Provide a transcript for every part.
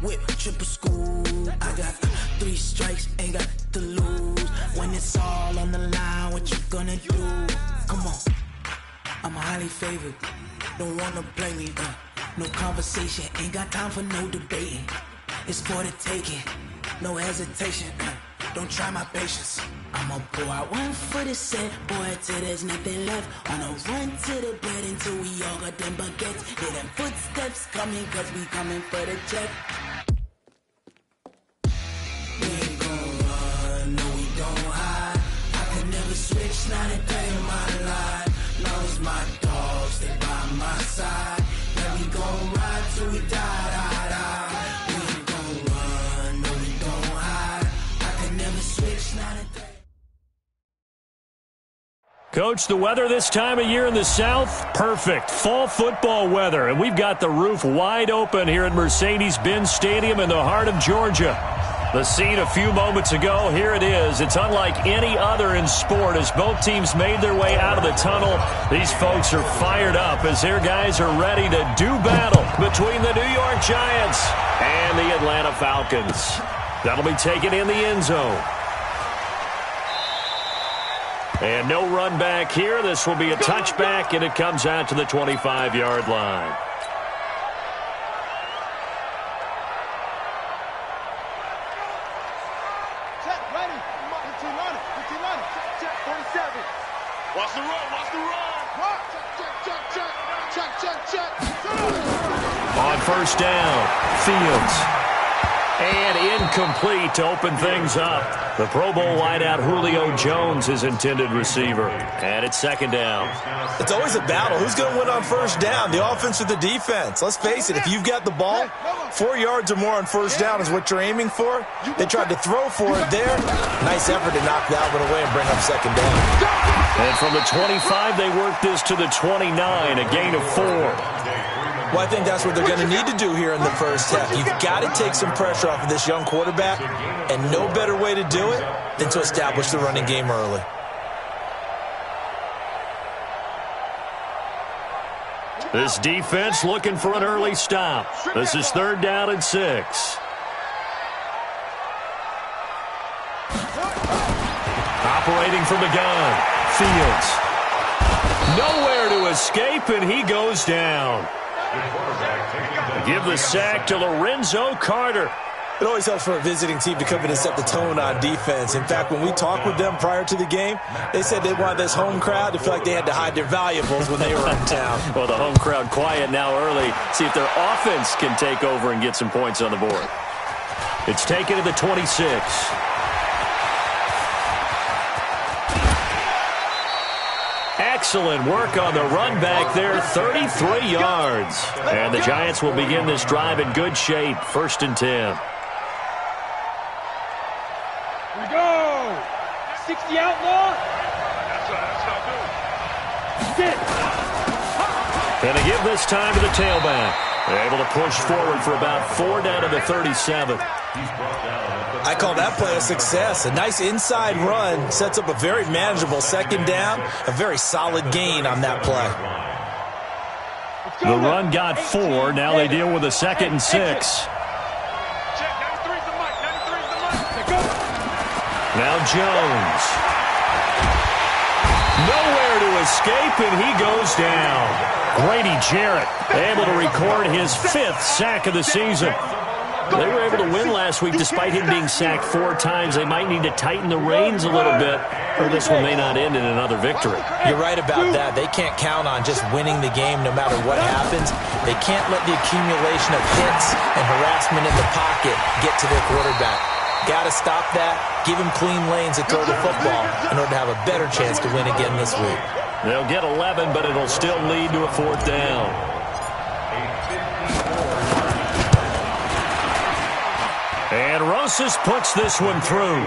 whip, triple school. I got 3 strikes, ain't got to lose. When it's all on the line, what you gonna do? Come on, I'm highly favored. Don't wanna blame me, no conversation, ain't got time for no debating. It's for the taking, no hesitation. Don't try my patience. I'ma pull out 1 foot and set, boy, till there's nothing left. On a run to the bed until we all got them baguettes. Hear them footsteps coming, cause we coming for the check. We ain't gon' run, no we don't hide. I could never switch, not a day in my life. Long as my dogs, they by my side. Yeah, we gon' ride till we die. We ain't gon' run, no we don't hide. I could never switch, not a day. Coach, the weather this time of year in the South, perfect. Fall football weather, and we've got the roof wide open here at Mercedes-Benz Stadium in the heart of Georgia. The scene a few moments ago, here it is. It's unlike any other in sport as both teams made their way out of the tunnel. These folks are fired up as their guys are ready to do battle between the New York Giants and the Atlanta Falcons. That'll be taken in the end zone. And no run back here. This will be a touchback, and it comes out to the 25-yard line. Check, ready. 15-line. Check, 47. Watch the run. Check. On first down, Fields. And incomplete to open things up. The Pro Bowl wideout Julio Jones is intended receiver. And it's second down. It's always a battle. Who's going to win on first down, the offense or the defense? Let's face it, if you've got the ball, 4 yards or more on first down is what you're aiming for. They tried to throw for it there. Nice effort to knock that one away and bring up second down. And from the 25, they work this to the 29, a gain of 4. Well, I think that's what they're going to need to do here in the first half. You've got to take some pressure off of this young quarterback, and no better way to do it than to establish the running game early. This defense looking for an early stop. This is 3rd down and 6. Operating from the gun, Fields. Nowhere to escape, and he goes down. Give the sack to Lorenzo Carter. It always helps for a visiting team to come in and set the tone on defense. In fact, when we talked with them prior to the game, they said they wanted this home crowd to feel like they had to hide their valuables when they were in town. Well, the home crowd quiet now early. See if their offense can take over and get some points on the board. It's taken to the 26. Excellent work on the run back there, 33 yards. And the Giants will begin this drive in good shape, 1st and 10. Here we go. 60 outlaw. And they give this time to the tailback. They're able to push forward for about 4 down to the 37. I call that play a success. A nice inside run sets up a very manageable second down, a very solid gain on that play. The run got 4. Now they deal with a 2nd and 6. Now Jones. Nowhere to escape, and he goes down. Grady Jarrett able to record his 5th sack of the season. They were able to win last week despite him being sacked 4 times. They might need to tighten the reins a little bit, or this one may not end in another victory. You're right about that. They can't count on just winning the game no matter what happens. They can't let the accumulation of hits and harassment in the pocket get to their quarterback. Got to stop that, give him clean lanes to throw the football in order to have a better chance to win again this week. They'll get 11, but it'll still lead to a 4th down. And Rosas puts this one through.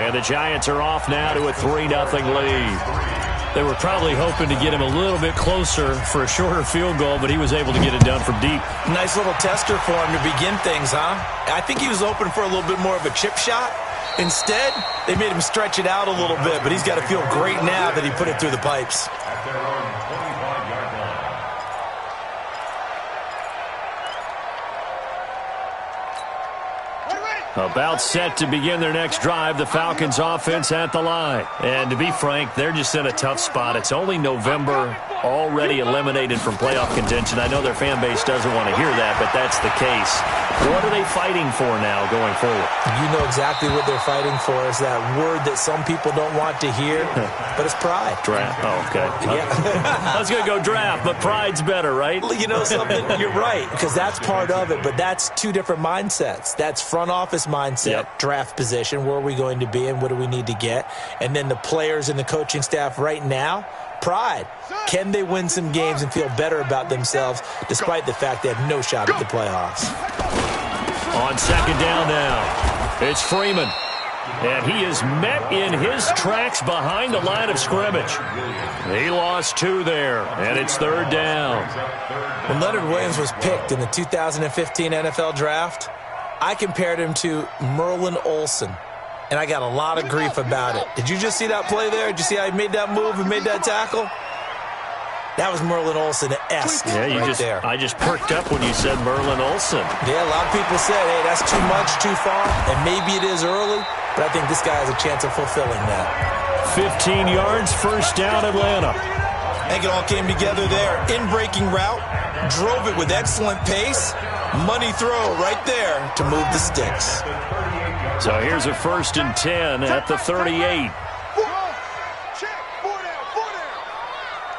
And the Giants are off now to a 3-0 lead. They were probably hoping to get him a little bit closer for a shorter field goal, but he was able to get it done from deep. Nice little tester for him to begin things, huh? I think he was open for a little bit more of a chip shot. Instead, they made him stretch it out a little bit, but he's got to feel great now that he put it through the pipes. About set to begin their next drive, the Falcons offense at the line. And to be frank, they're just in a tough spot. It's only November, already eliminated from playoff contention. I know their fan base doesn't want to hear that, but that's the case. What are they fighting for now going forward? You know exactly what they're fighting for. Is that word that some people don't want to hear, but it's pride. Draft. Oh, okay. Yeah. I was going to go draft, but pride's better, right? You know something? You're right, because that's part of it, but that's two different mindsets. That's front office mindset, draft position, where are we going to be and what do we need to get? And then the players and the coaching staff right now, pride. Can they win some games and feel better about themselves despite the fact they have no shot at the playoffs? On second down now, it's Freeman. And he is met in his tracks behind the line of scrimmage. He lost 2 there, and it's third down. When Leonard Williams was picked in the 2015 NFL Draft, I compared him to Merlin Olsen, and I got a lot of grief about it. Did you just see that play there? Did you see how he made that move and made that tackle? That was Merlin Olsen-esque there. I just perked up when you said Merlin Olsen. Yeah, a lot of people said, hey, that's too much, too far, and maybe it is early, but I think this guy has a chance of fulfilling that. 15 yards, first down, Atlanta. I think it all came together there. In-breaking route, drove it with excellent pace, money throw right there to move the sticks. So here's a 1st and 10 at the 38.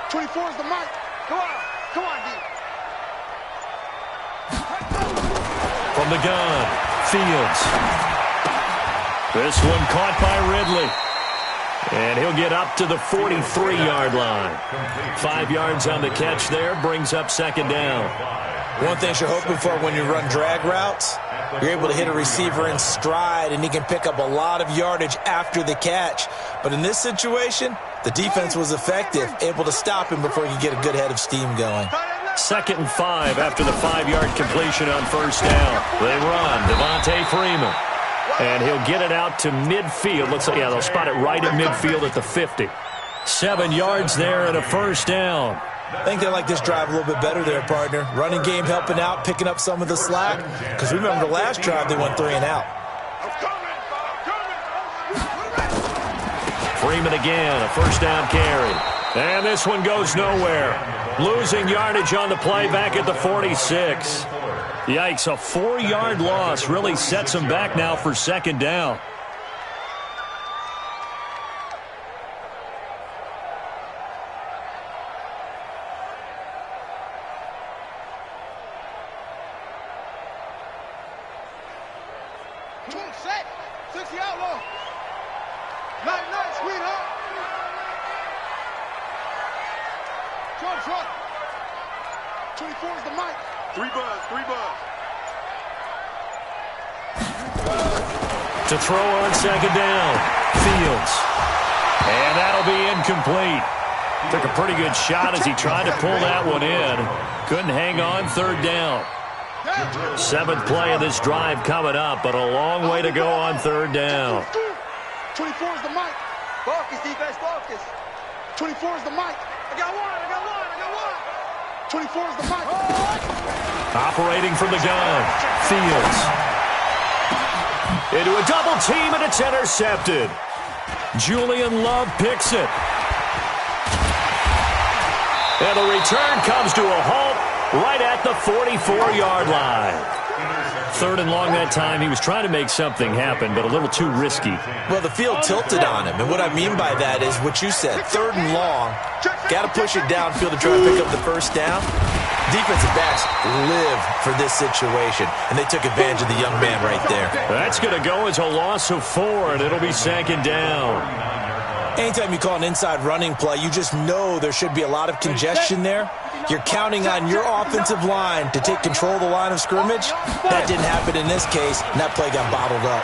24 is the mic. Come on, D. From the gun, Fields. This one caught by Ridley. And he'll get up to the 43-yard line. 5 yards on the catch there, brings up second down. One thing you're hoping for when you run drag routes, you're able to hit a receiver in stride, and he can pick up a lot of yardage after the catch. But in this situation, the defense was effective, able to stop him before he could get a good head of steam going. 2nd and 5 after the 5-yard completion on first down. They run, Devontae Freeman. And he'll get it out to midfield. Looks like, yeah, they'll spot it right at midfield at the 50. 7 yards there and a first down. I think they like this drive a little bit better there, partner. Running game helping out, picking up some of the slack. Because remember the last drive, they went 3 and out. Freeman again, a first down carry. And this one goes nowhere. Losing yardage on the play back at the 46. Yikes, a 4-yard loss really sets them back now for second down. Set. 60 outlaw. Night, sweetheart. Trot. 24 is the mic. 3 buzz. To throw on second down, Fields. And that'll be incomplete. Took a pretty good shot as he tried to pull that one in. Couldn't hang on, third down. 7th play of this drive coming up, but a long way to go on third down. 24 is the mic. Focus, defense, focus. 24 is the mic. I got one. 24 is the mic. Operating from the gun, Fields. Into a double team, and it's intercepted. Julian Love picks it. And the return comes to a halt right at the 44-yard line. 3rd and long that time. He was trying to make something happen, but a little too risky. Well, the field tilted on him, and what I mean by that is what you said. 3rd and long, got to push it downfield to try to pick up the first down. Defensive backs live for this situation, and they took advantage of the young man right there. That's going to go as a loss of 4, and it'll be second down. Anytime you call an inside running play, you just know there should be a lot of congestion there. You're counting on your offensive line to take control of the line of scrimmage. That didn't happen in this case, and that play got bottled up.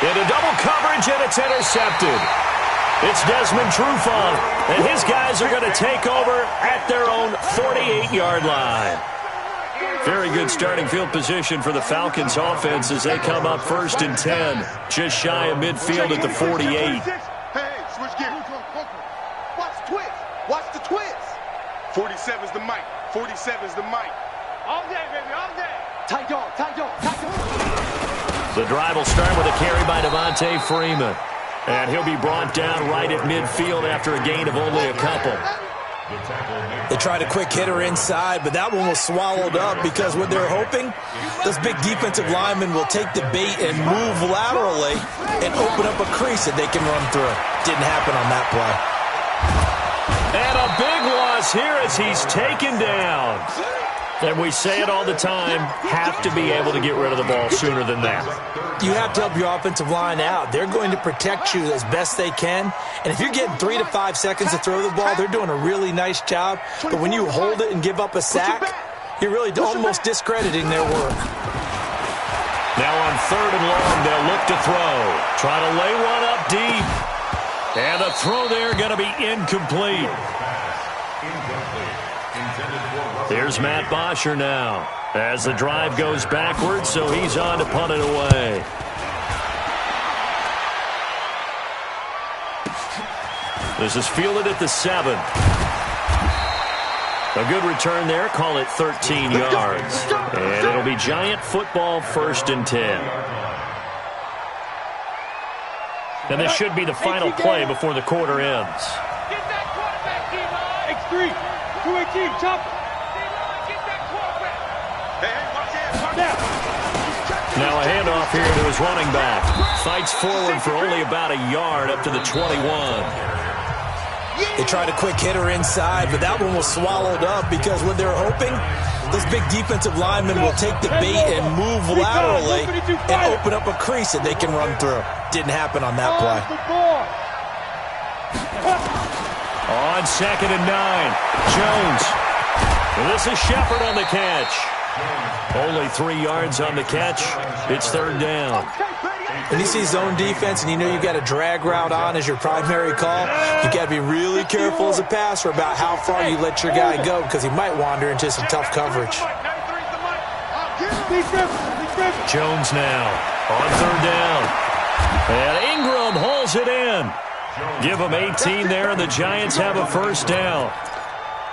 Into double coverage, and it's intercepted. It's Desmond Trufant, and his guys are going to take over at their own 48-yard line. Very good starting field position for the Falcons offense as they come up 1st and 10, just shy of midfield at the 48. Hey, switch gears. Watch the twist. 47 is the mic. 47 is the mic. All day, baby, all day. Tight dog. The drive will start with a carry by Devontae Freeman. And he'll be brought down right at midfield after a gain of only a couple. They tried a quick hitter inside, but that one was swallowed up because what they're hoping, those big defensive linemen will take the bait and move laterally and open up a crease that they can run through. Didn't happen on that play. And a big loss here as he's taken down. And we say it all the time, have to be able to get rid of the ball sooner than that. You have to help your offensive line out. They're going to protect you as best they can. And if you're getting 3 to 5 seconds to throw the ball, they're doing a really nice job. But when you hold it and give up a sack, you're really almost discrediting their work. Now on 3rd and long, they'll look to throw. Try to lay one up deep. And the throw there going to be incomplete. Here's Matt Bosher now as the drive goes backwards, so he's on to punt it away. This is fielded at the 7. A good return there. Call it 13 yards. And it'll be Giant football 1st and 10. And this should be the final play before the quarter ends. Get that quarterback, D-line. X3, 218, chop. Now a handoff here to his running back. Fights forward for only about a yard up to the 21. They tried a quick hitter inside, but that one was swallowed up because what they're hoping, those big defensive linemen will take the bait and move laterally and open up a crease that they can run through. Didn't happen on that play. On 2nd and 9, Jones. This is Shepard on the catch. Only 3 yards on the catch. It's 3rd down. When you see zone defense and you know you got a drag route on as your primary call, you got to be really careful as a passer about how far you let your guy go because he might wander into some tough coverage. Jones now on 3rd down. And Ingram hauls it in. Give him 18 there, and the Giants have a 1st down.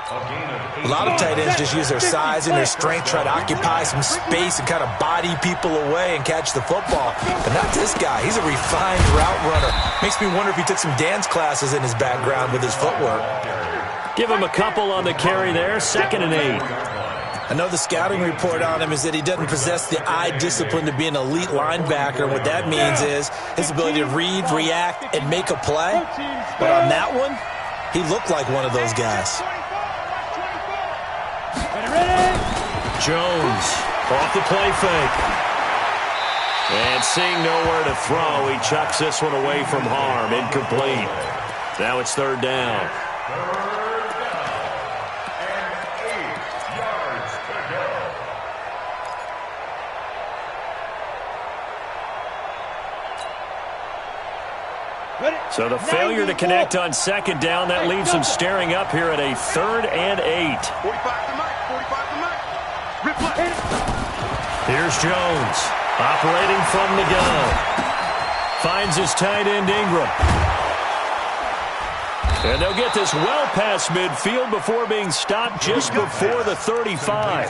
A lot of tight ends just use their size and their strength, try to occupy some space and kind of body people away and catch the football. But not this guy. He's a refined route runner. Makes me wonder if he took some dance classes in his background with his footwork. Give him a couple on the carry there, 2nd and 8. I know the scouting report on him is that he doesn't possess the eye discipline to be an elite linebacker. And what that means is his ability to read, react, and make a play. But on that one, he looked like one of those guys. Jones off the play fake. And seeing nowhere to throw, he chucks this one away from harm. Incomplete. Now it's 3rd down. So the failure to connect on 2nd down, that leaves them staring up here at a 3rd and 8. 45 to Mike, 45 to Mike. Replay. Here's Jones, operating from the gun. Finds his tight end, Ingram. And they'll get this well past midfield before being stopped just before the 35.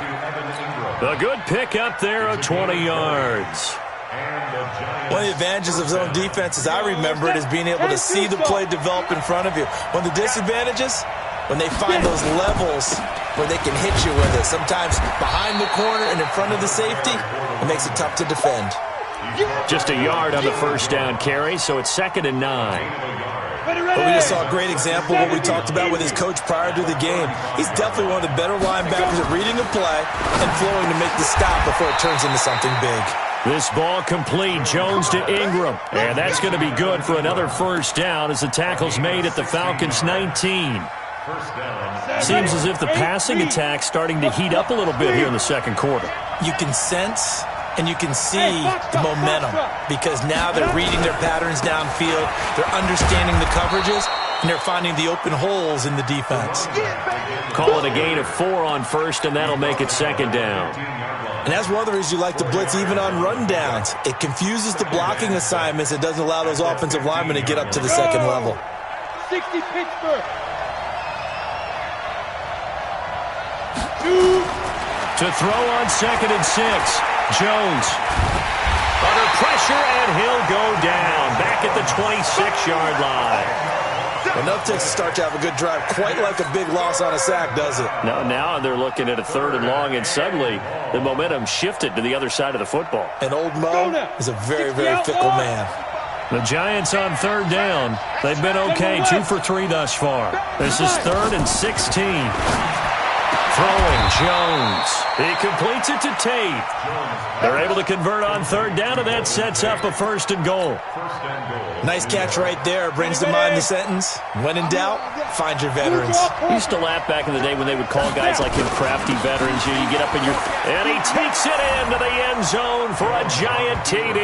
A good pick up there of 20 yards. One of the advantages of zone defense, as I remember it, is being able to see the play develop in front of you. One of the disadvantages, when they find those levels where they can hit you with it, sometimes behind the corner and in front of the safety, it makes it tough to defend. Just a yard on the 1st down carry, so it's 2nd and 9. But we just saw a great example of what we talked about with his coach prior to the game. He's definitely one of the better linebackers at reading a play and flowing to make the stop before it turns into something big. This ball complete, Jones to Ingram. And that's going to be good for another 1st down as the tackle's made at the Falcons' 19. Seems as if the passing attack's starting to heat up a little bit here in the 2nd quarter. You can sense and you can see the momentum because now they're reading their patterns downfield, they're understanding the coverages, and they're finding the open holes in the defense. Call it a gain of 4 on 1st, and that'll make it 2nd down. And that's one of the reasons you like to blitz even on rundowns. It confuses the blocking assignments. It doesn't allow those offensive linemen to get up to the 2nd level. 60 Pittsburgh. To throw on 2nd and 6. Jones. Under pressure, and he'll go down. Back at the 26-yard line. Enough takes to start to have a good drive. Quite like a big loss on a sack, does it? No, now they're looking at a 3rd and long, and suddenly the momentum shifted to the other side of the football. And old Mo is a very, very fickle man. The Giants on 3rd down. They've been okay, 2 for 3 thus far. This is 3rd and 16. Throwing, Jones. He completes it to Tate. They're able to convert on 3rd down, and that sets up a 1st and goal. Nice catch right there. Brings to mind the sentence, when in doubt, find your veterans. I used to laugh back in the day when they would call guys like him crafty veterans. You get up in your... And he takes it into the end zone for a giant TD.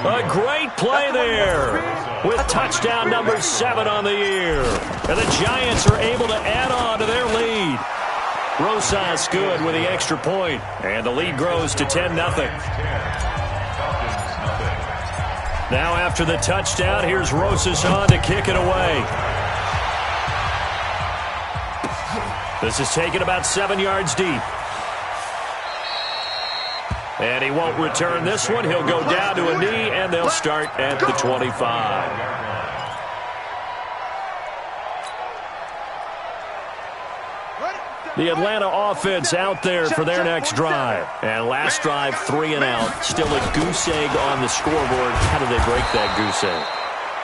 A great play there with touchdown number 7 on the year. And the Giants are able to add on to their lead. Rosas good with the extra point, and the lead grows to 10-0. Now after the touchdown, here's Rosas on to kick it away. This is taken about 7 yards deep. And he won't return this one. He'll go down to a knee, and they'll start at the 25. The Atlanta offense out there for their next drive. And last drive, 3 and out. Still a goose egg on the scoreboard. How do they break that goose egg?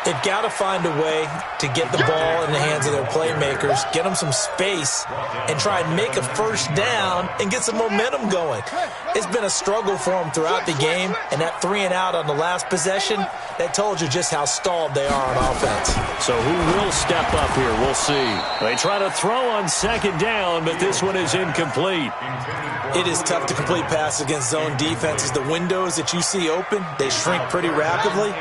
They've got to find a way to get the ball in the hands of their playmakers, get them some space, and try and make a 1st down and get some momentum going. It's been a struggle for them throughout the game, and that 3 and out on the last possession, that told you just how stalled they are on offense. So who will step up here? We'll see. They try to throw on 2nd down, but this one is incomplete. It is tough to complete passes against zone defenses. The windows that you see open, they shrink pretty rapidly.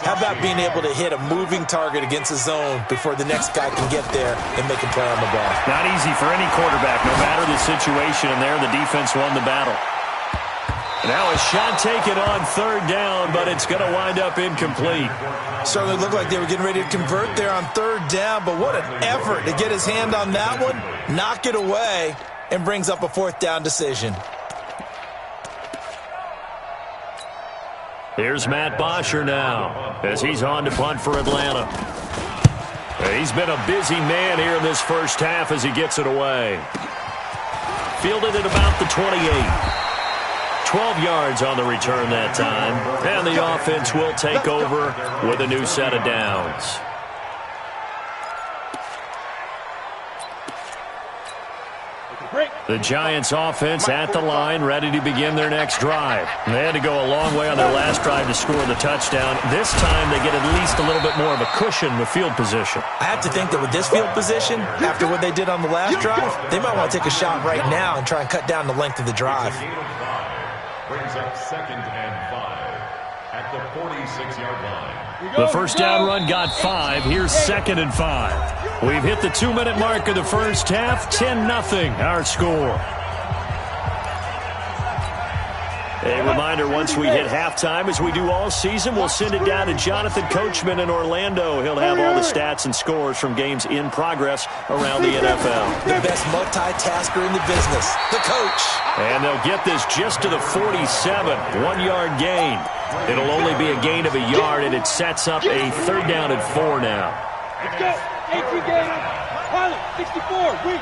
How about being able to hit a moving target against a zone before the next guy can get there and make a play on the ball? Not easy for any quarterback, no matter the situation, and there the defense won the battle. Now a shot taken on 3rd down, but it's going to wind up incomplete. Certainly looked like they were getting ready to convert there on 3rd down, but what an effort to get his hand on that one, knock it away, and brings up a 4th down decision. Here's Matt Bosher now as he's on to punt for Atlanta. He's been a busy man here in this first half as he gets it away. Fielded at about the 28. 12 yards on the return that time. And the offense will take over with a new set of downs. The Giants offense at the line, ready to begin their next drive. They had to go a long way on their last drive to score the touchdown. This time they get at least a little bit more of a cushion with field position. I have to think that with this field position, after what they did on the last drive, they might want to take a shot right now and try and cut down the length of the drive. Brings up 2nd and 5 at the 46-yard line. The first down run got 5. Here's 2nd and 5. We've hit the 2-minute mark of the first half. 10-0 our score. A reminder, once we hit halftime, as we do all season, we'll send it down to Jonathan Coachman in Orlando. He'll have all the stats and scores from games in progress around the NFL. The best multitasker in the business, the coach. And they'll get this just to the 47, 1-yard gain. It'll only be a gain of a yard, and it sets up a 3rd down and 4 now. Let's go. 18 game. Pilot, 64. Weak.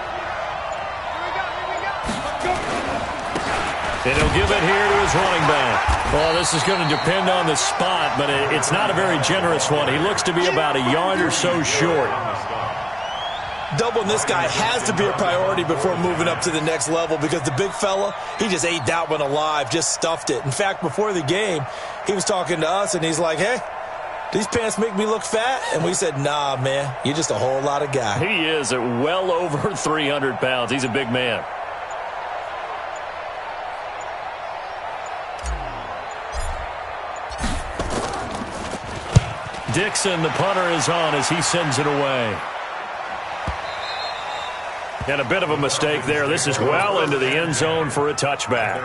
And he'll give it here to his running back. Well, this is going to depend on the spot, but it's not a very generous one. He looks to be about a yard or so short. Doubling this guy has to be a priority before moving up to the next level because the big fella, he just ate that one alive, just stuffed it. In fact, before the game, he was talking to us, and he's like, hey, these pants make me look fat? And we said, nah, man, you're just a whole lot of guy. He is at well over 300 pounds. He's a big man. Dixon, the punter, is on as he sends it away. And a bit of a mistake there. This is well into the end zone for a touchback.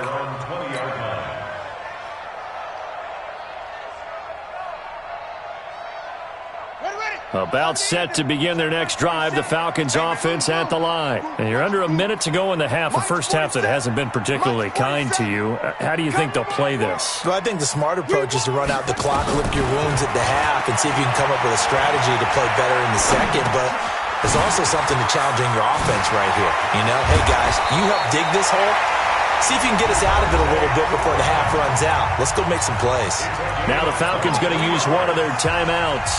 Ready, ready. About set to begin their next drive, the Falcons offense at the line. And you're under a minute to go in the half, a first half that hasn't been particularly kind to you. How do you think they'll play this? Well, I think the smart approach is to run out the clock, lick your wounds at the half, and see if you can come up with a strategy to play better in the second. But there's also something to challenging your offense right here. You know, hey, guys, you help dig this hole. See if you can get us out of it a little bit before the half runs out. Let's go make some plays. Now the Falcons going to use one of their timeouts,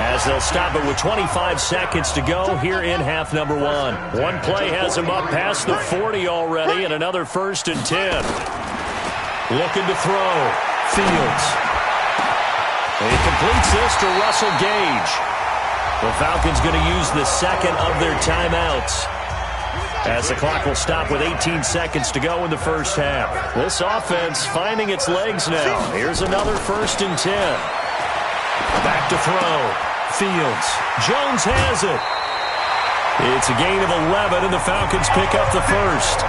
as they'll stop it with 25 seconds to go here in half number one. One play has them up past the 40 already, and another 1st and 10. Looking to throw. Fields. He completes this to Russell Gage. The Falcons going to use the second of their timeouts, as the clock will stop with 18 seconds to go in the first half. This offense finding its legs now. Here's another 1st and 10. Back to throw. Fields. Jones has it. It's a gain of 11, and the Falcons pick up the first.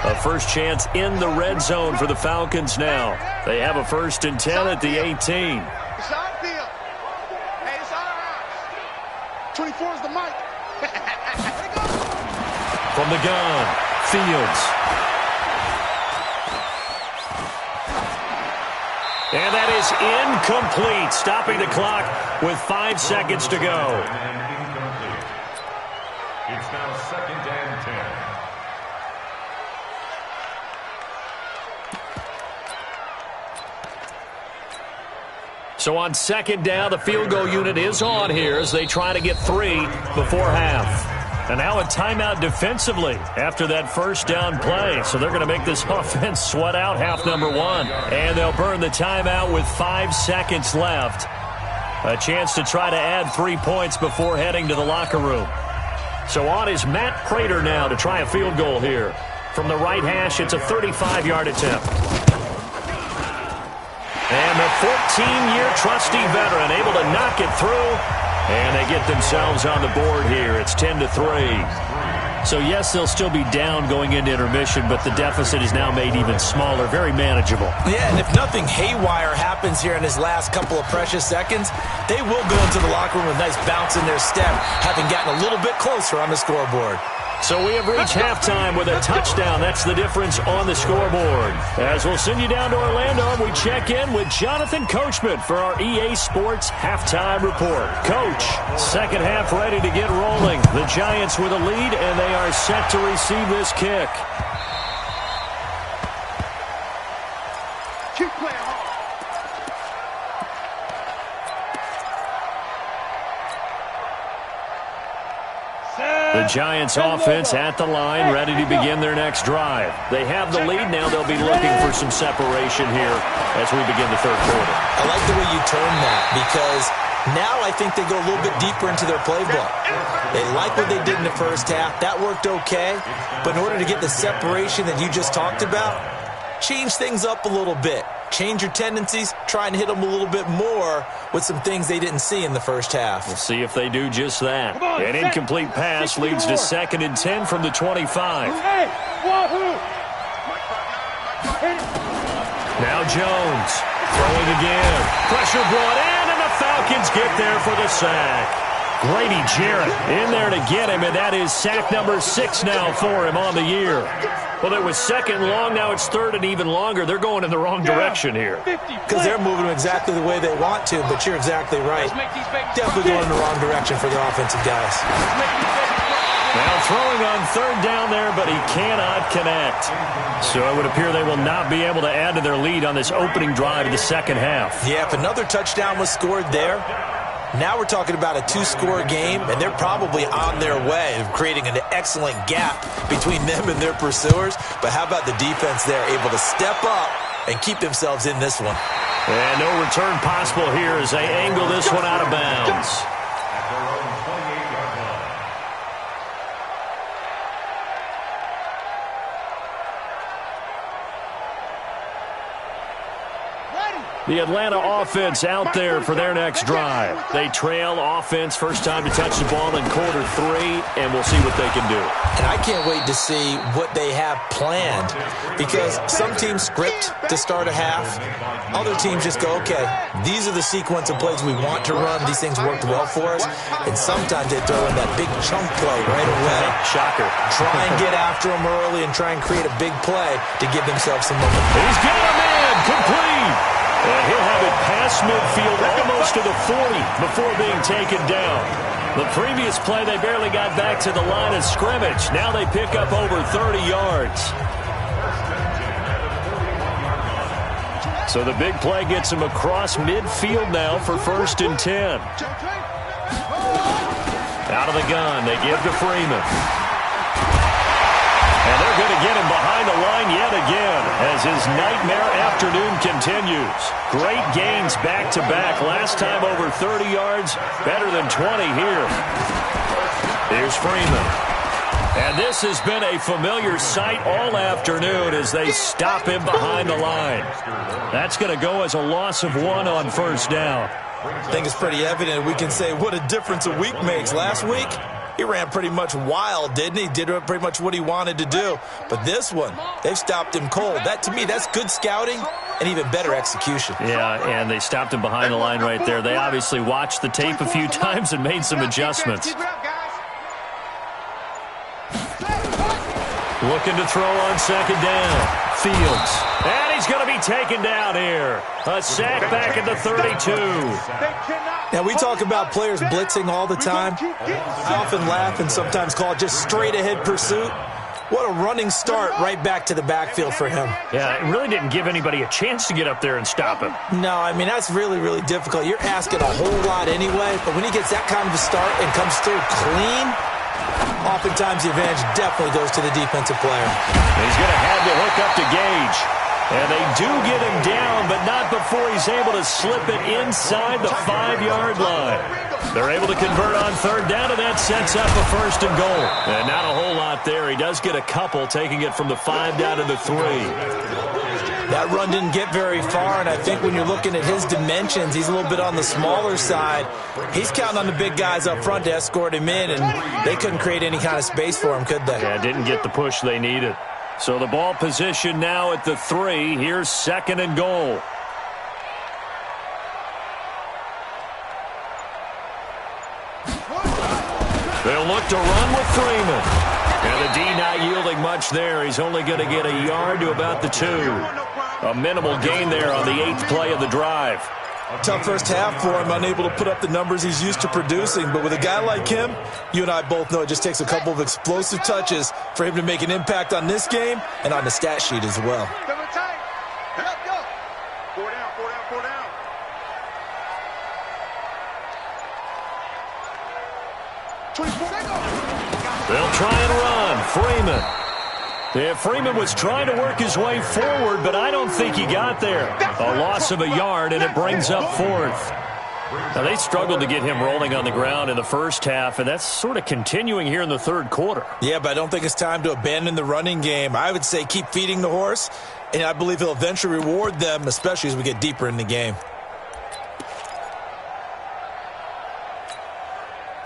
A first chance in the red zone for the Falcons now. They have a 1st and 10 at the 18. 24 is the mic. From the gun, Fields. And that is incomplete, stopping the clock with 5 seconds to go. It's now 2nd and 10. So on 2nd down, the field goal unit is on here as they try to get 3 before half. And now a timeout defensively after that 1st down play. So they're going to make this offense sweat out half number one. And they'll burn the timeout with 5 seconds left. A chance to try to add 3 points before heading to the locker room. So on is Matt Prater now to try a field goal here. From the right hash, it's a 35-yard attempt. And the 14-year trusty veteran able to knock it through. And they get themselves on the board here. It's 10-3. So, yes, they'll still be down going into intermission, but the deficit is now made even smaller, very manageable. Yeah, and if nothing haywire happens here in his last couple of precious seconds, they will go into the locker room with a nice bounce in their step, having gotten a little bit closer on the scoreboard. So we have reached halftime with a touchdown. That's the difference on the scoreboard. As we'll send you down to Orlando, and we check in with Jonathan Coachman for our EA Sports Halftime Report. Coach, second half ready to get rolling. The Giants with a lead, and they are set to receive this kick. Keep playing hard. The Giants offense at the line, ready to begin their next drive. They have the lead now. They'll be looking for some separation here as we begin the third quarter. I like the way you term that, because now I think they go a little bit deeper into their playbook. They like what they did in the first half. That worked okay. But in order to get the separation that you just talked about, change things up a little bit. Change your tendencies, try and hit them a little bit more with some things they didn't see in the first half. We'll see if they do just that. An incomplete pass leads to 2nd and 10 from the 25. Now Jones throwing again. Pressure brought in, and the Falcons get there for the sack. Grady Jarrett in there to get him, and that is sack number 6 now for him on the year. Well, it was 2nd long, now it's 3rd and even longer. They're going in the wrong direction here. Because they're moving exactly the way they want to, but you're exactly right. Definitely going in the wrong direction for the offensive guys. Now throwing on 3rd down there, but he cannot connect. So it would appear they will not be able to add to their lead on this opening drive of the second half. Yeah, if another touchdown was scored there, now we're talking about a 2-score game, and they're probably on their way of creating an excellent gap between them and their pursuers. But how about the defense there, able to step up and keep themselves in this one? And no return possible here as they angle this one out of bounds. The Atlanta offense out there for their next drive. They trail offense, first time to touch the ball in quarter 3, and we'll see what they can do. And I can't wait to see what they have planned, because some teams script to start a half. Other teams just go, okay, these are the sequence of plays we want to run. These things worked well for us. And sometimes they throw in that big chunk play right away. Shocker. Try and get after them early and try and create a big play to give themselves some momentum. He's got a man, complete. And he'll have it past midfield, almost to the 40 before being taken down. The previous play, they barely got back to the line of scrimmage. Now they pick up over 30 yards. So the big play gets him across midfield now for 1st and 10. Out of the gun, they give to Freeman. And they're going to get him behind the line yet again as his nightmare afternoon continues. Great gains back-to-back. Last time over 30 yards, better than 20 here. Here's Freeman. And this has been a familiar sight all afternoon as they stop him behind the line. That's going to go as a loss of 1 on 1st down. I think it's pretty evident. We can say what a difference a week makes. Last week, he ran pretty much wild, didn't he? Did pretty much what he wanted to do. But this one, they've stopped him cold. That, to me, that's good scouting and even better execution. Yeah, and they stopped him behind the line right there. They obviously watched the tape a few times and made some adjustments. Looking to throw on 2nd down. Fields. And he's going to be taken down here. A sack back at the 32. Now, we talk about players blitzing all the time. I often laugh and sometimes call it just straight-ahead pursuit. What a running start right back to the backfield for him. Yeah, it really didn't give anybody a chance to get up there and stop him. No, I mean, that's really, really difficult. You're asking a whole lot anyway, but when he gets that kind of a start and comes through clean, oftentimes the advantage definitely goes to the defensive player. He's going to have to hook up to Gage. And they do get him down, but not before he's able to slip it inside the 5-yard line. They're able to convert on 3rd down, and that sets up a 1st and goal. And not a whole lot there. He does get a couple, taking it from the 5 down to the 3. That run didn't get very far, and I think when you're looking at his dimensions, he's a little bit on the smaller side. He's counting on the big guys up front to escort him in, and they couldn't create any kind of space for him, could they? Yeah, didn't get the push they needed. So the ball position now at the 3. Here's 2nd and goal. They'll look to run with Freeman. And the D not yielding much there. He's only going to get a yard to about the 2. A minimal gain there on the 8th play of the drive. Tough first half for him, unable to put up the numbers he's used to producing. But with a guy like him, you and I both know it just takes a couple of explosive touches for him to make an impact on this game and on the stat sheet as well. They'll try and run. Freeman. Yeah, Freeman was trying to work his way forward, but I don't think he got there. A loss of a yard, and it brings up 4th. Now, they struggled to get him rolling on the ground in the first half, and that's sort of continuing here in the 3rd quarter. Yeah, but I don't think it's time to abandon the running game. I would say keep feeding the horse, and I believe he'll eventually reward them, especially as we get deeper in the game.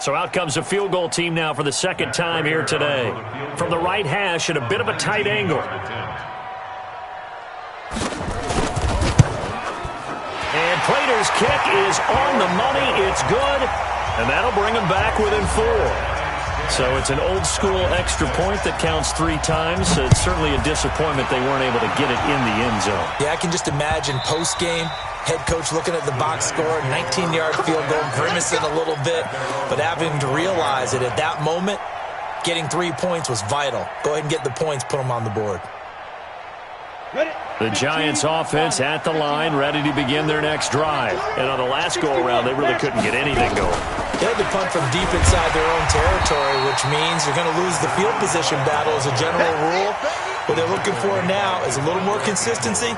So out comes a field goal team now for the 2nd time here today. From the right hash at a bit of a tight angle. And Prater's kick is on the money. It's good. And that'll bring them back within 4. So it's an old-school extra point that counts 3 times. So it's certainly a disappointment they weren't able to get it in the end zone. Yeah, I can just imagine post-game, head coach looking at the box score, 19-yard field goal, grimacing a little bit, but having to realize that at that moment, getting 3 points was vital. Go ahead and get the points, put them on the board. The Giants offense at the line, ready to begin their next drive. And on the last go-around, they really couldn't get anything going. They had to punt from deep inside their own territory, which means you're going to lose the field position battle as a general rule. What they're looking for now is a little more consistency,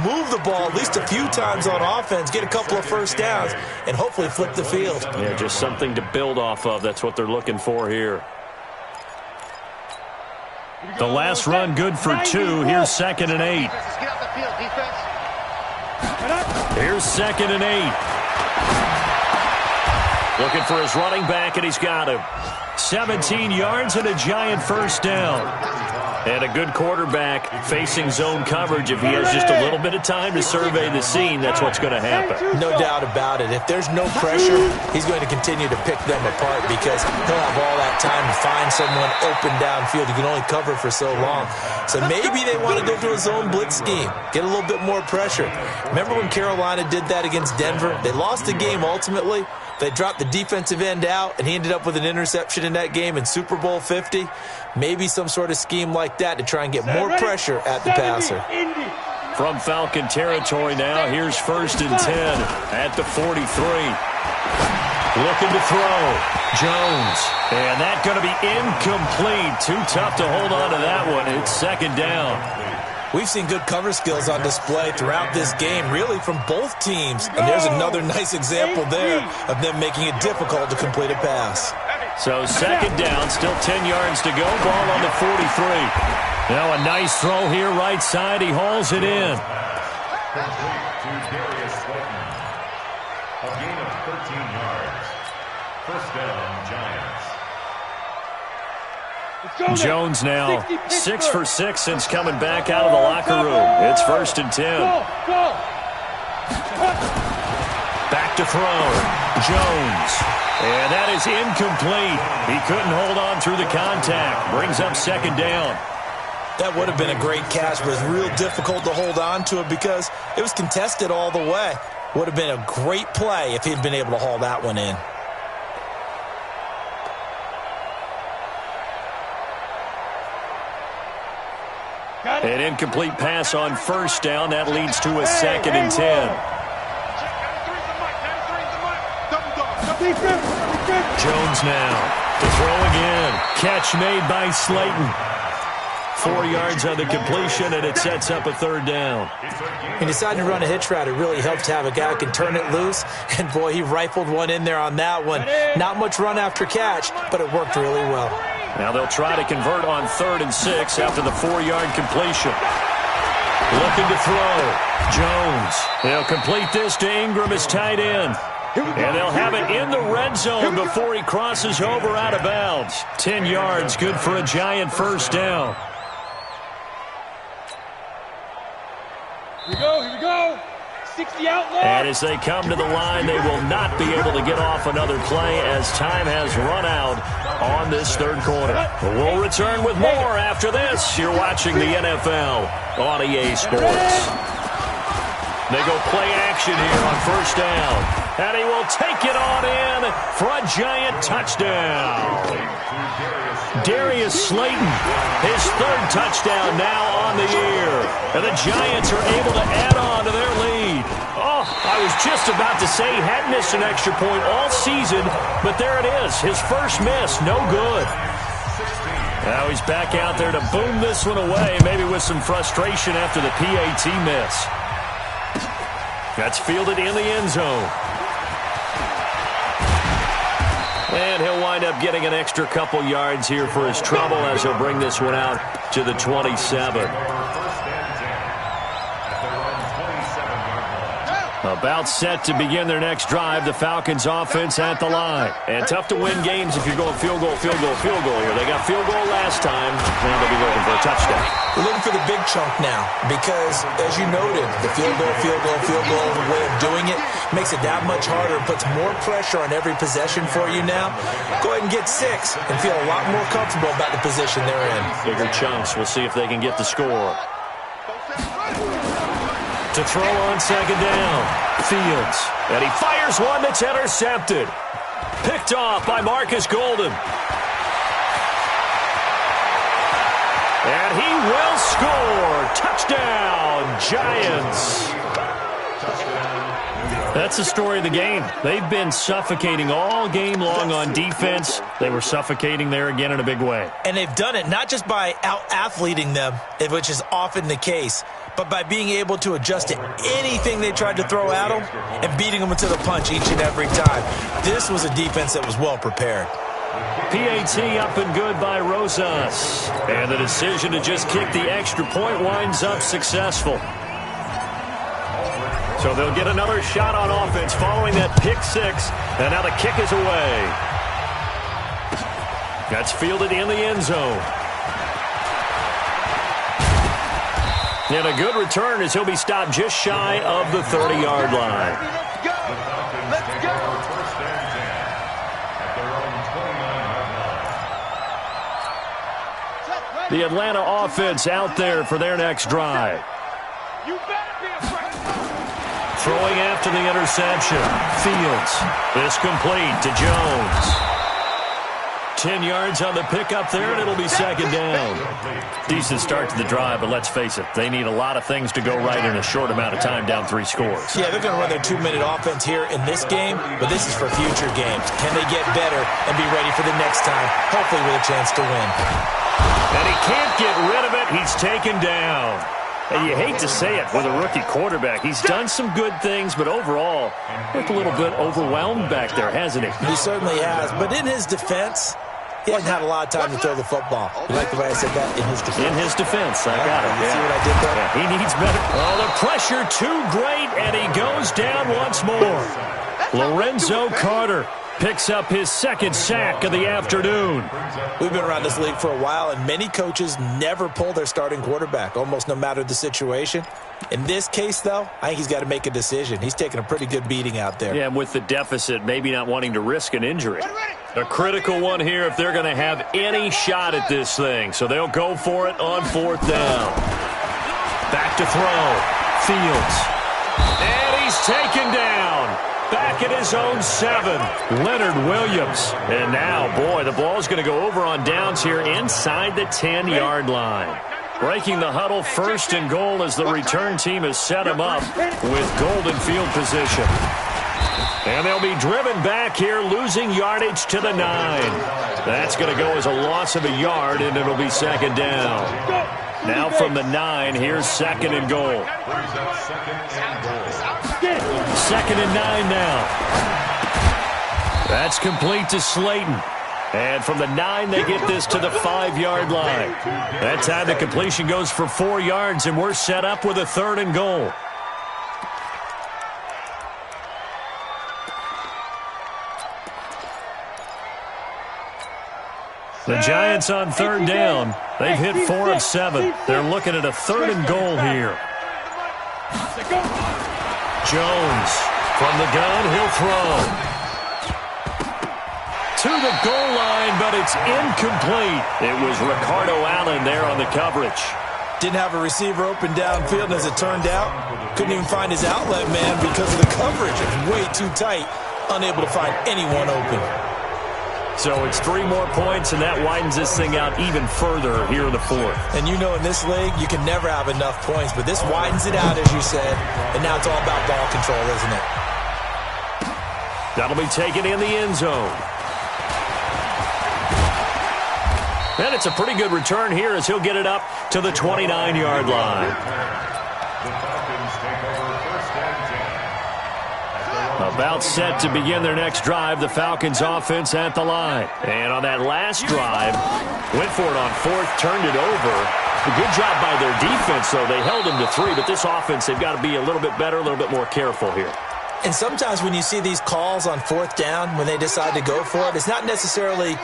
move the ball at least a few times on offense, get a couple of 1st downs, and hopefully flip the field. Yeah, just something to build off of. That's what they're looking for here. The last run good for 2. Here's 2nd and 8. Get off the field, defense. Here's 2nd and 8. Looking for his running back, and he's got him. 17 yards and a giant first down. And a good quarterback facing zone coverage. If he has just a little bit of time to survey the scene, that's what's going to happen. No doubt about it. If there's no pressure, he's going to continue to pick them apart because he'll have all that time to find someone open downfield. You can only cover for so long. So maybe they want to go to a zone blitz scheme, get a little bit more pressure. Remember when Carolina did that against Denver? They lost the game ultimately. They dropped the defensive end out, and he ended up with an interception in that game in Super Bowl 50. Maybe some sort of scheme like that to try and get more pressure at the passer. From Falcon territory now, here's 1st and 10 at the 43. Looking to throw. Jones. And that's going to be incomplete. Too tough to hold on to that one. It's 2nd down. We've seen good cover skills on display throughout this game, really from both teams. And there's another nice example there of them making it difficult to complete a pass. So 2nd down, still 10 yards to go. Ball on the 43. Now a nice throw here right side. He hauls it in. A gain of 13 yards. First down, Giants. Jones now 6 for 6 since coming back out of the locker room. It's 1st and 10. Back to throw. Jones. And that is incomplete. He couldn't hold on through the contact. Brings up 2nd down. That would have been a great catch, but it was real difficult to hold on to it because it was contested all the way. Would have been a great play if he'd been able to haul that one in. An incomplete pass on 1st down. That leads to a 2nd and 10. Jones now to throw again. Catch made by Slayton. 4 yards on the completion, and it sets up a 3rd down. He decided to run a hitch route. It really helped to have a guy who can turn it loose. And, boy, he rifled one in there on that one. Not much run after catch, but it worked really well. Now they'll try to convert on 3rd and 6 after the 4-yard completion. Looking to throw. Jones. They'll complete this to Ingram as tight end. And they'll have it in the red zone before he crosses over out of bounds. 10 yards, good for a giant first down. Here we go. 60 outlaw. And as they come to the line, they will not be able to get off another play as time has run out on this 3rd quarter. But we'll return with more after this. You're watching the NFL on EA Sports. They go play action here on 1st down. And he will take it on in for a giant touchdown. Darius Slayton, his 3rd touchdown now on the year. And the Giants are able to add on to their lead. Oh, I was just about to say he had missed an extra point all season, but there it is. His first miss, no good. Now he's back out there to boom this one away, maybe with some frustration after the PAT miss. That's fielded in the end zone. And he'll wind up getting an extra couple yards here for his trouble as he'll bring this one out to the 27. About set to begin their next drive. The Falcons offense at the line. And tough to win games if you're going field goal, field goal, field goal here. They got field goal last time. Now they'll be looking for a touchdown. We're looking for the big chunk now because, as you noted, the field goal way of doing it makes it that much harder and puts more pressure on every possession for you now. Go ahead and get 6 and feel a lot more comfortable about the position they're in. Bigger chunks. We'll see if they can get the score. To throw on 2nd down. Fields. And he fires one that's intercepted. Picked off by Marcus Golden. And he will score. Touchdown, Giants. That's the story of the game. They've been suffocating all game long on defense. They were suffocating there again in a big way. And they've done it not just by out-athleting them, which is often the case, but by being able to adjust to anything they tried to throw at them and beating them to the punch each and every time. This was a defense that was well prepared. PAT up and good by Rosas. And the decision to just kick the extra point winds up successful. So they'll get another shot on offense following that pick six. And now the kick is away. That's fielded in the end zone. And a good return as he'll be stopped just shy of the 30-yard line. Let's go. Let's go. First and 10 at their own 29-yard line. The Atlanta offense out there for their next drive. You better be afraid. Throwing after the interception. Fields. This complete to Jones. 10 yards on the pickup there, and it'll be second down. Decent start to the drive, but let's face it, they need a lot of things to go right in a short amount of time, down 3 scores. Yeah, they're going to run their 2-minute offense here in this game, but this is for future games. Can they get better and be ready for the next time, hopefully with a chance to win? And he can't get rid of it. He's taken down. And you hate to say it with a rookie quarterback. He's done some good things, but overall, looked a little bit overwhelmed back there, hasn't he? He certainly has, but in his defense, he hasn't had a lot of time to throw the football. You like the way I said that? In his defense. In his defense, I got it. You see what I did there? Yeah, he needs better. Oh, the pressure too great, and he goes down once more. Lorenzo Carter picks up his second sack of the afternoon. We've been around this league for a while, and many coaches never pull their starting quarterback, almost no matter the situation. In this case, though, I think he's got to make a decision. He's taking a pretty good beating out there. Yeah, and with the deficit, maybe not wanting to risk an injury. A critical one here if they're going to have any shot at this thing. So they'll go for it on 4th down. Back to throw. Fields. And he's taken down. Back at his own 7. Leonard Williams. And now, boy, the ball's going to go over on downs here inside the 10-yard line. Breaking the huddle, 1st and goal as the return team has set him up with golden field position. And they'll be driven back here, losing yardage to the 9. That's going to go as a loss of a yard, and it'll be second down. Now from the 9, here's 2nd and goal. 2nd and 9 now. That's complete to Slayton. And from the 9, they get this to the 5-yard line. That time the completion goes for 4 yards, and we're set up with a 3rd and goal. The Giants on 3rd down. They've hit 4 of 7. They're looking at a 3rd and goal here. Jones from the gun. He'll throw. To the goal line, but it's incomplete. It was Ricardo Allen there on the coverage. Didn't have a receiver open downfield, as it turned out. Couldn't even find his outlet man because of the coverage. It's way too tight. Unable to find anyone open. So it's 3 more points, and that widens this thing out even further here in the 4th. And you know in this league, you can never have enough points, but this widens it out, as you said, and now it's all about ball control, isn't it? That'll be taken in the end zone. And it's a pretty good return here as he'll get it up to the 29-yard line. The Falcons take over 1st and 10. About set to begin their next drive, the Falcons offense at the line. And on that last drive, went for it on 4th, turned it over. A good job by their defense, though. They held them to 3, but this offense, they've got to be a little bit better, a little bit more careful here. And sometimes when you see these calls on 4th down, when they decide to go for it, it's not necessarily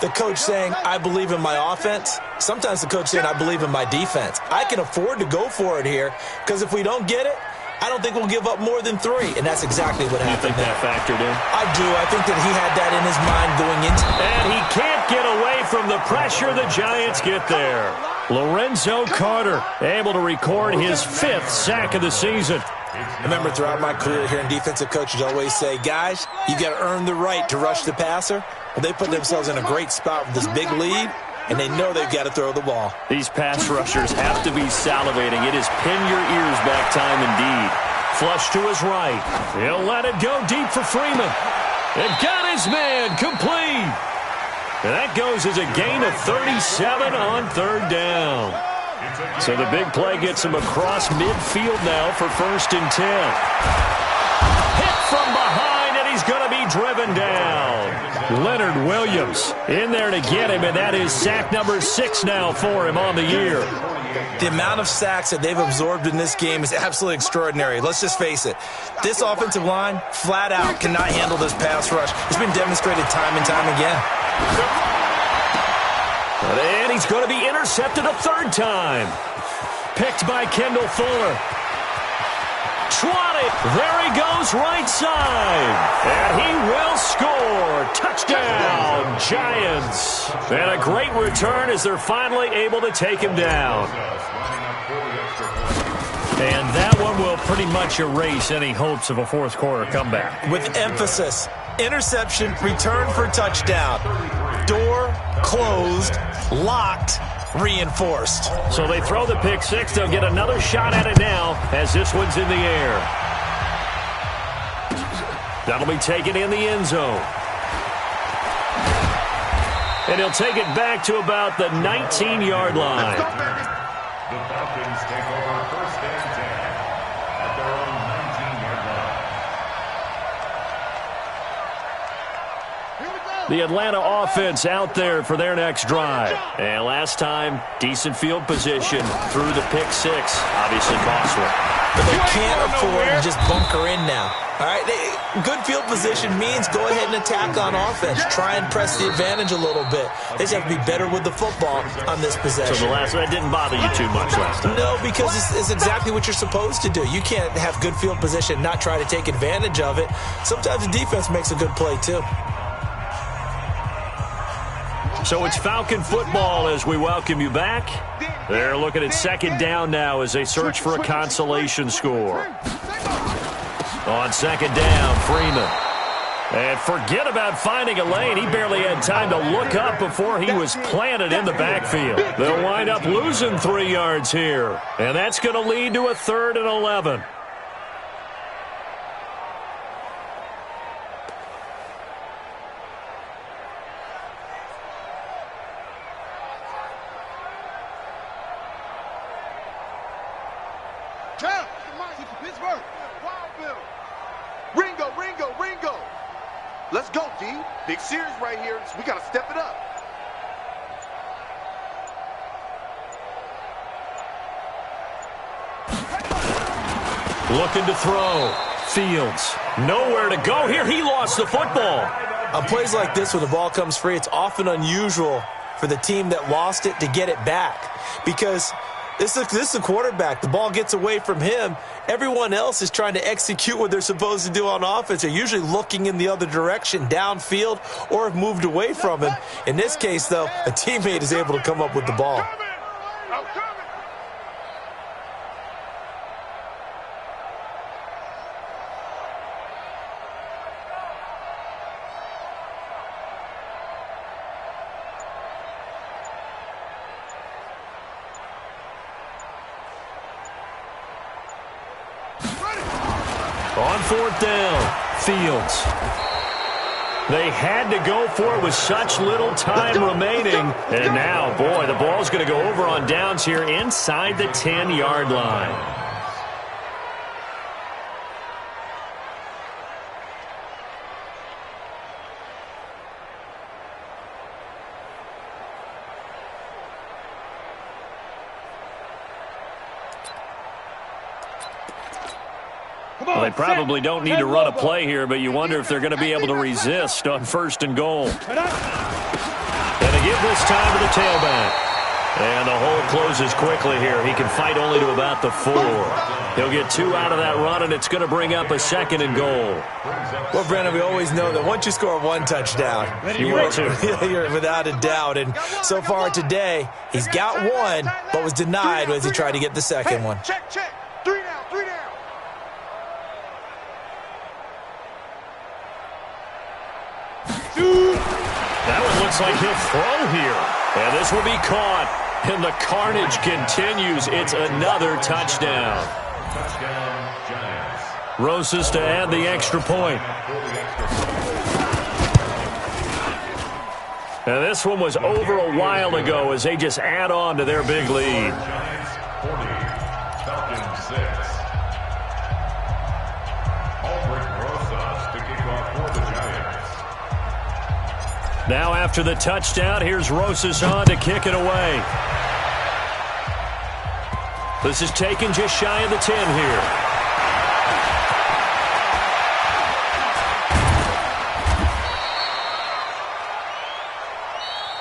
the coach saying, I believe in my offense. Sometimes the coach saying, I believe in my defense. I can afford to go for it here, because if we don't get it, I don't think we'll give up more than 3, and that's exactly what happened. You think that factored in? I do. I think that he had that in his mind going into it. And he can't get away from the pressure. The Giants get there. Lorenzo Carter able to record his 5th sack of the season. I remember throughout my career hearing defensive coaches always say, guys, you got to earn the right to rush the passer. Well, they put themselves in a great spot with this big lead, and they know they've got to throw the ball. These pass rushers have to be salivating. It is pin your ears back time indeed. Flush to his right. He'll let it go deep for Freeman. And got his man complete. And that goes as a gain of 37 on 3rd down. So the big play gets him across midfield now for 1st and 10. Hit from behind, and he's going to be driven down. Leonard Williams in there to get him, and that is sack number 6 now for him on the year. The amount of sacks that they've absorbed in this game is absolutely extraordinary. Let's just face it. This offensive line, flat out, cannot handle this pass rush. It's been demonstrated time and time again. And he's going to be intercepted a third time. Picked by Kendall Fuller. Swatted. There he goes, right side. And he will score. Touchdown, Giants. And a great return as they're finally able to take him down. And that one will pretty much erase any hopes of a fourth quarter comeback. With emphasis. Interception, return for touchdown. Door closed, locked, reinforced. So they throw the pick six. They'll get another shot at it now as this one's in the air. That'll be taken in the end zone. And he'll take it back to about the 19-yard line. The Falcons take over first and 10 at their own 19-yard line. The Atlanta offense out there for their next drive. And last time, decent field position through the pick six. Obviously costly. But they can't afford to just bunker in now. All right, good field position means go ahead and attack on offense. Try and press the advantage a little bit. They just have to be better with the football on this possession. So the last one, that didn't bother you too much last time? No, because it's exactly what you're supposed to do. You can't have good field position and not try to take advantage of it. Sometimes the defense makes a good play, too. So it's Falcon football as we welcome you back. They're looking at second down now as they search for a consolation score. On second down, Freeman. And forget about finding a lane. He barely had time to look up before he was planted in the backfield. They'll wind up losing 3 yards here. And that's going to lead to a 3rd and 11. Pittsburgh. Ringo, Ringo, Ringo. Let's go, D. Big series right here. So we got to step it up. Looking to throw. Fields. Nowhere to go here. He lost the football. On plays like this where the ball comes free, it's often unusual for the team that lost it to get it back. Because this is a quarterback. The ball gets away from him. Everyone else is trying to execute what they're supposed to do on offense. They're usually looking in the other direction, downfield, or have moved away from him. In this case, though, a teammate is able to come up with the ball. On fourth down, Fields. They had to go for it with such little time remaining. And now, boy, the ball's going to go over on downs here inside the 10-yard line. Well, they probably don't need to run a play here, but you wonder if they're going to be able to resist on 1st and goal. And they give this time to the tailback. And the hole closes quickly here. He can fight only to about the 4. He'll get 2 out of that run, and it's going to bring up a 2nd and goal. Well, Brandon, we always know that once you score 1 touchdown, you're without a doubt. And so far today, he's got 1, but was denied as he tried to get the 2nd one. Check, check. 3 down, 3 down. That one looks like he'll throw here. And this will be caught. And the carnage continues. It's another touchdown. Touchdown, Giants. Rosas to add the extra point. And this one was over a while ago as they just add on to their big lead. Giants 40, Falcons 6. Albrecht Rosas to kick off for the Giants. Now after the touchdown, here's Rosas on to kick it away. This is taken just shy of the 10 here.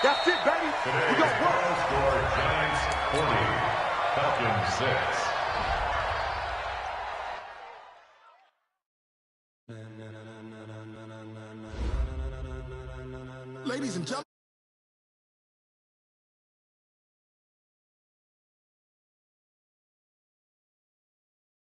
That's it, baby. We got work. Score Giants 40, Falcons 6. Ladies and gentlemen.